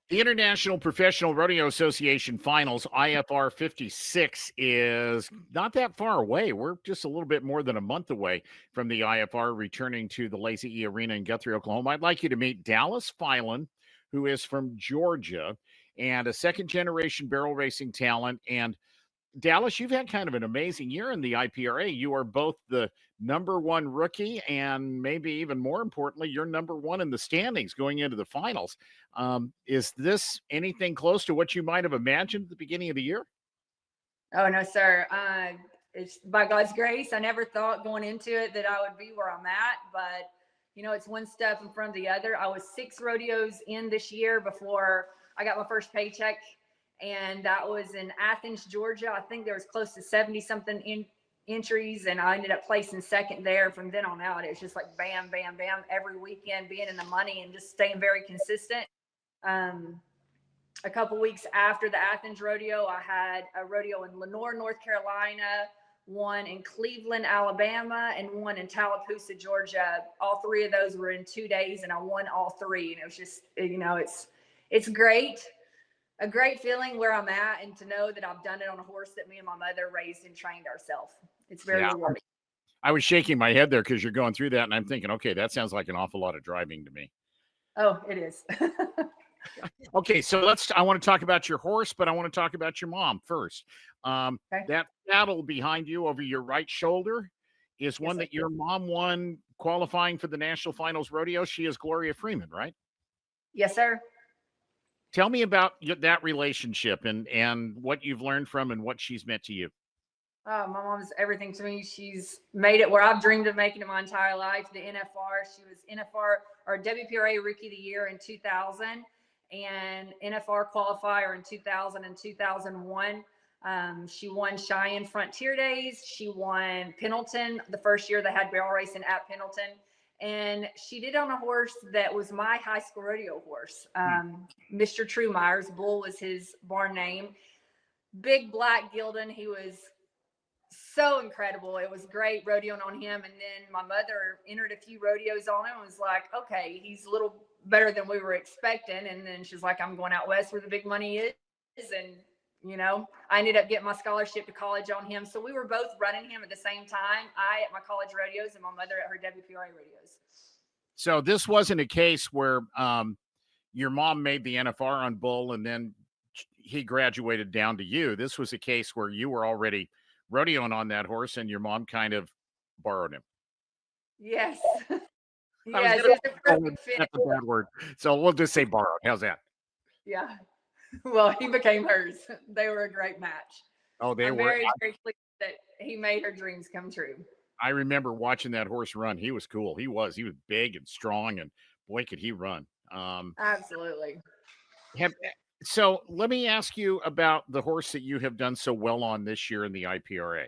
The International Professional Rodeo Association Finals, IFR 56, is not that far away. We're just a little bit more than a month away from the IFR returning to the Lazy E Arena in Guthrie, Oklahoma. I'd like you to meet Dallas Philen, who is from Georgia and a second generation barrel racing talent. And Dallas, you've had kind of an amazing year in the IPRA. You are both the number one rookie and maybe even more importantly, you're number one in the standings going into the finals. Is this anything close to what you might have imagined at the beginning of the year? Oh, no, sir. It's by God's grace. I never thought going into it that I would be where I'm at, but it's one step in front of the other. I was 6 rodeos in this year before I got my first paycheck, and that was in Athens, Georgia. I think there was close to 70 something entries, and I ended up placing second there. From then on out, it was just like bam, bam, bam every weekend, being in the money and just staying very consistent. A couple weeks after the Athens rodeo, I had a rodeo in Lenoir, North Carolina, one in Cleveland, Alabama, and one in Tallapoosa, Georgia. All 3 of those were in 2 days, and I won all 3. And it was just, it's great, a great feeling where I'm at, and to know that I've done it on a horse that me and my mother raised and trained ourselves. It's very rewarding. I was shaking my head there because you're going through that, and I'm thinking, okay, that sounds like an awful lot of driving to me. Oh, it is. Okay, so I want to talk about your horse, but I want to talk about your mom first. Okay. That saddle behind you over your right shoulder is one that your mom won qualifying for the National Finals Rodeo. She is Gloria Freeman, right? Yes, sir. Tell me about that relationship and what you've learned from and what she's meant to you. My mom's everything to me. She's made it where I've dreamed of making it my entire life. The NFR, she was NFR or WPRA Rookie of the Year in 2000 and NFR qualifier in 2000 and 2001. She won Cheyenne Frontier Days. She won Pendleton the first year they had barrel racing at Pendleton. And she did on a horse that was my high school rodeo horse. Mr. Truemeyer's bull was his barn name. Big black Gildan. He was so incredible. It was great rodeoing on him. And then my mother entered a few rodeos on him and was like, okay, he's a little better than we were expecting. And then she's like, I'm going out west where the big money is. And, I ended up getting my scholarship to college on him. So we were both running him at the same time. I at my college rodeos and my mother at her WPRA rodeos. So this wasn't a case where your mom made the NFR on bull and then he graduated down to you. This was a case where you were already rodeoing on that horse and your mom kind of borrowed him. Yes. Yes, it's a perfect fit. That's a bad word. So we'll just say borrowed. How's that? Yeah. Well, he became hers. They were a great match. Oh, they were. Very, very pleased that he made her dreams come true. I remember watching that horse run. He was cool. He was big and strong, and boy, could he run. Absolutely. So let me ask you about the horse that you have done so well on this year in the IPRA.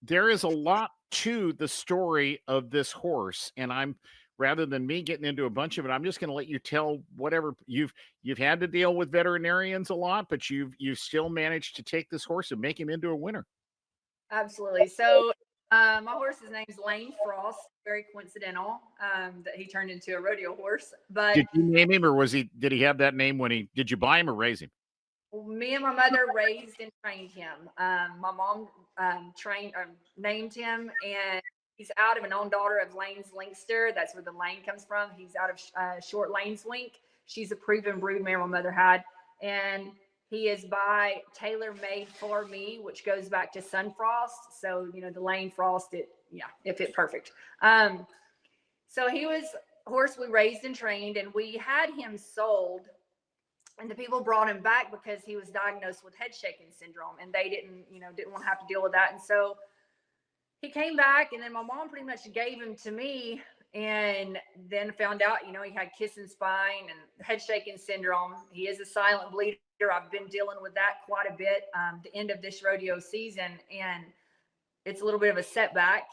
There is a lot to the story of this horse, and rather than me getting into a bunch of it, I'm just going to let you tell whatever you've had to deal with veterinarians a lot, but you've still managed to take this horse and make him into a winner. Absolutely. So my horse's name's Lane Frost. Very coincidental that he turned into a rodeo horse. But did you name him, or did he have that name did you buy him or raise him? Me and my mother raised and trained him. My mom named him, and he's out of an own daughter of Lane's Linkster. That's where the Lane comes from. He's out of Short Lane's Wink. She's a proven brood mare my mother had, and he is by Tailor Made for Me, which goes back to Sunfrost. So the Lane Frost, it fit perfect. So he was a horse we raised and trained, and we had him sold. And the people brought him back because he was diagnosed with head shaking syndrome, and they didn't want to have to deal with that. And so he came back, and then my mom pretty much gave him to me, and then found out, he had kissing spine and head shaking syndrome. He is a silent bleeder. I've been dealing with that quite a bit. The end of this rodeo season, and it's a little bit of a setback.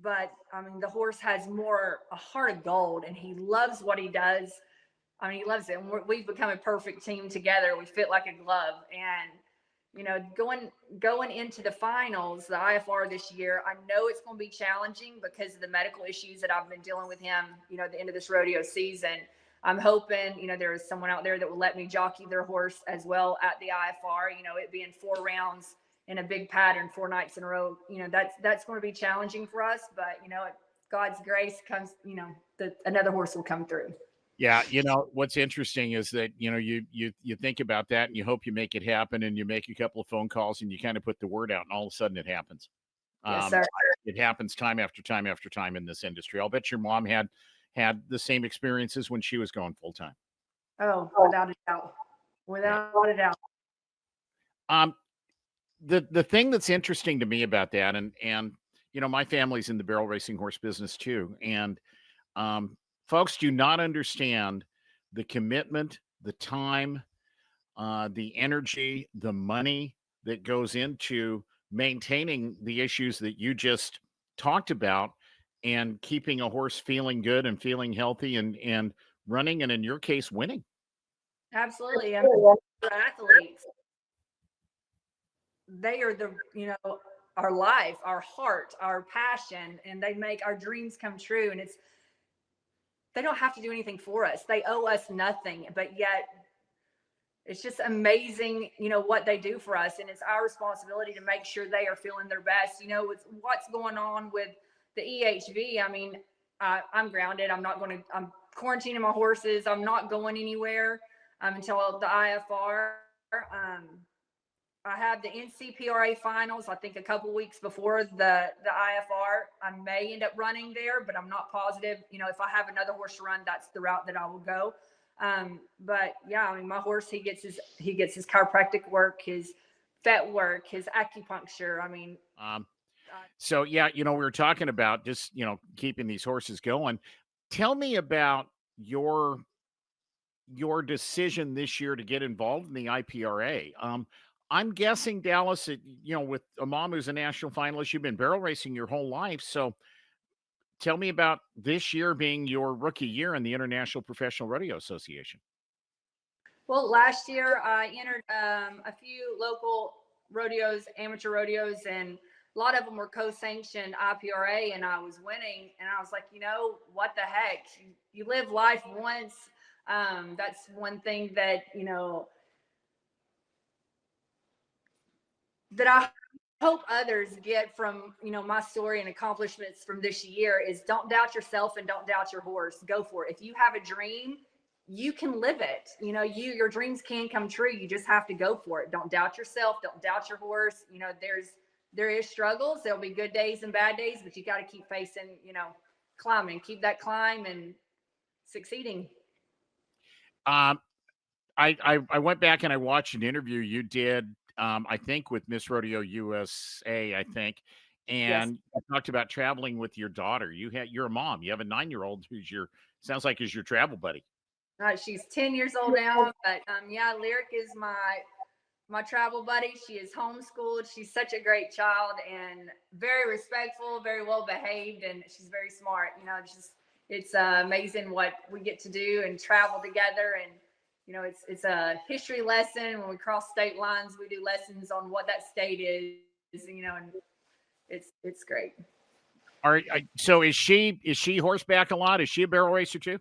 But the horse has a heart of gold, and he loves what he does. He loves it. And we've become a perfect team together. We fit like a glove. And, going into the finals, the IFR this year, I know it's going to be challenging because of the medical issues that I've been dealing with him, at the end of this rodeo season. I'm hoping, there is someone out there that will let me jockey their horse as well at the IFR. It being 4 rounds in a big pattern 4 nights in a row. That's going to be challenging for us, but God's grace comes. Another horse will come through. Yeah, what's interesting is that you think about that and you hope you make it happen, and you make a couple of phone calls and you kind of put the word out, and all of a sudden it happens. Yes, sir. It happens time after time after time in this industry. I'll bet your mom had the same experiences when she was going full time. Oh, without a doubt, without a doubt. The thing that's interesting to me about that, and my family's in the barrel racing horse business too, and folks do not understand the commitment, the time, the energy, the money that goes into maintaining the issues that you just talked about, and keeping a horse feeling good and feeling healthy and running, and in your case, winning. Absolutely. I mean, athletes, they are our life, our heart, our passion, and they make our dreams come true. And they don't have to do anything for us. They owe us nothing, but yet it's just amazing, what they do for us. And it's our responsibility to make sure they are feeling their best. With what's going on with the EHV. I mean, I'm grounded. I'm quarantining my horses. I'm not going anywhere until the IFR. I have the NCPRA finals, I think a couple weeks before the IFR. I may end up running there, but I'm not positive. If I have another horse to run, that's the route that I will go. But yeah, I mean, my horse, he gets his chiropractic work, his vet work, his acupuncture. I mean, so yeah, we were talking about just, keeping these horses going. Tell me about your decision this year to get involved in the IPRA. I'm guessing, Dallas, with a mom who's a national finalist, you've been barrel racing your whole life. So tell me about this year being your rookie year in the International Professional Rodeo Association. Well, last year I entered a few local rodeos, amateur rodeos, and a lot of them were co-sanctioned IPRA, and I was winning. And I was like, what the heck? You live life once. That's one thing that, that I hope others get from, my story and accomplishments from this year is don't doubt yourself and don't doubt your horse. Go for it. If you have a dream, you can live it. Your dreams can come true. You just have to go for it. Don't doubt yourself. Don't doubt your horse. There is struggles. There'll be good days and bad days, but you got to keep facing, climbing, keep that climb and succeeding. I went back and I watched an interview you did, I think with Miss Rodeo USA, I think, and Yes. you talked about traveling with your daughter. You're a mom. You have a 9-year-old who's sounds like is your travel buddy. She's 10 years old now, but yeah, Lyric is my travel buddy. She is homeschooled. She's such a great child and very respectful, very well behaved, and she's very smart. It's amazing what we get to do and travel together. And it's a history lesson. When we cross state lines, we do lessons on what that state is. And it's great. All right. So is she horseback a lot? Is she a barrel racer too?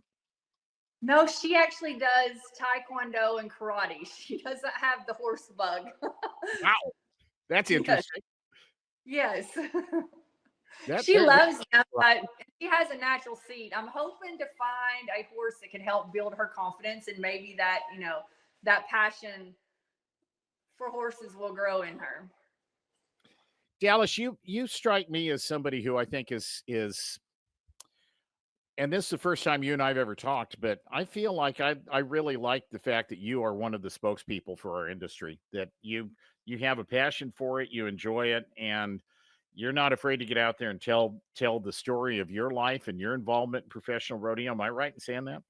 No, she actually does taekwondo and karate. She doesn't have the horse bug. Wow, that's interesting. Yes. She loves them, but she has a natural seat. I'm hoping to find a horse that can help build her confidence, and maybe that, that passion for horses will grow in her. Dallas, you strike me as somebody who I think is and this is the first time you and I've ever talked, but I feel like I really like the fact that you are one of the spokespeople for our industry, that you have a passion for it, you enjoy it, and you're not afraid to get out there and tell the story of your life and your involvement in professional rodeo. Am I right in saying that?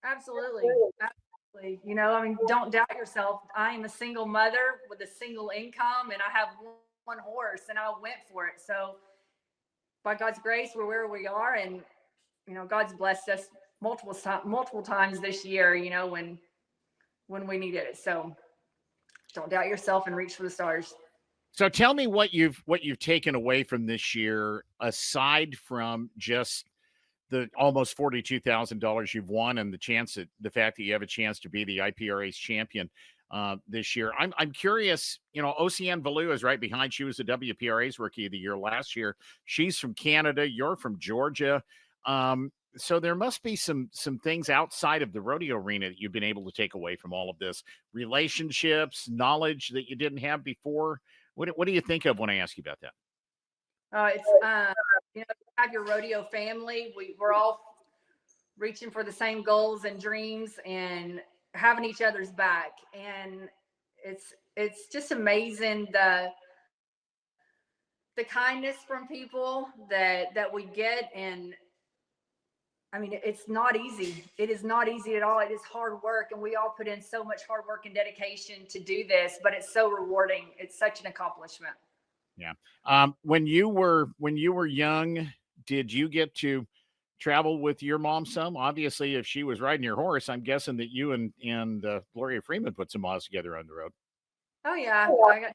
Absolutely. Absolutely. I mean, don't doubt yourself. I am a single mother with a single income, and I have one horse, and I went for it. So by God's grace, we're where we are, and God's blessed us multiple times this year, when we needed it. So don't doubt yourself and reach for the stars. So tell me what you've taken away from this year, aside from just the almost $42,000 you've won and the fact that you have a chance to be the IPRA's champion this year. I'm curious, Oceane Valou is right behind. She was the WPRA's Rookie of the Year last year. She's from Canada. You're from Georgia. So there must be some things outside of the rodeo arena that you've been able to take away from all of this, relationships, knowledge that you didn't have before. What do you think of when I ask you about that? It's you have your rodeo family. We're all reaching for the same goals and dreams and having each other's back. And it's just amazing the kindness from people that we get. And I mean, it's not easy. It is not easy at all. It is hard work, and we all put in so much hard work and dedication to do this, but it's so rewarding. It's such an accomplishment. Yeah. When you were young, did you get to travel with your mom some? Obviously, if she was riding your horse, I'm guessing that you and Gloria Freeman put some miles together on the road. Oh yeah, I got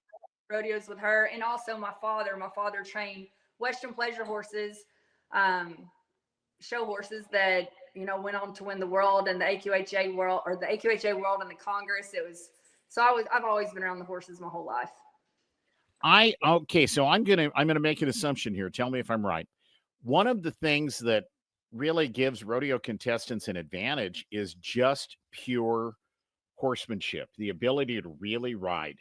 rodeos with her, and also my father. My father trained Western pleasure horses, show horses that went on to win the world and the AQHA world, or the AQHA world and the Congress. I've always been around the horses my whole life. Okay, so I'm gonna make an assumption here. Tell me if I'm right. One of the things that really gives rodeo contestants an advantage is just pure horsemanship, the ability to really ride.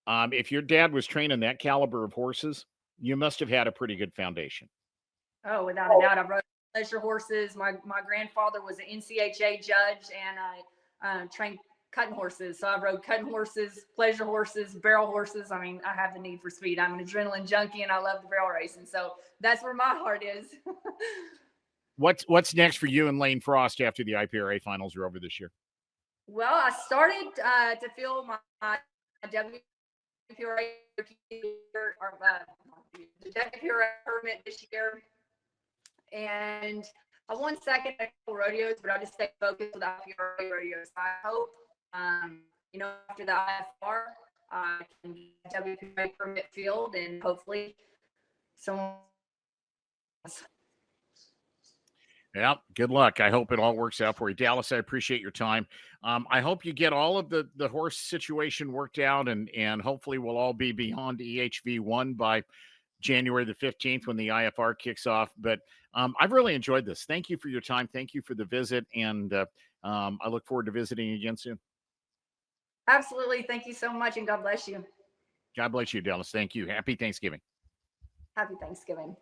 If your dad was training that caliber of horses, you must have had a pretty good foundation. Oh, without a doubt, I rode pleasure horses. My grandfather was an NCHA judge, and I trained cutting horses. So I rode cutting horses, pleasure horses, barrel horses. I mean, I have the need for speed. I'm an adrenaline junkie, and I love the barrel racing. So that's where my heart is. What's next for you and Lane Frost after the IPRA finals are over this year? Well, I started to feel my WPRA or the WPRA permit this year, and I won second at a couple rodeos, but I just stayed focused with IPRA rodeos. I hope, after the IFR, I can get a WPRA permit field, and hopefully someone else. Yeah, good luck. I hope it all works out for you. Dallas, I appreciate your time. I hope you get all of the horse situation worked out, and hopefully we'll all be beyond EHV1 by January the 15th when the IFR kicks off. But I've really enjoyed this. Thank you for your time. Thank you for the visit. And I look forward to visiting again soon. Absolutely. Thank you so much, and God bless you. God bless you, Dallas. Thank you. Happy Thanksgiving. Happy Thanksgiving.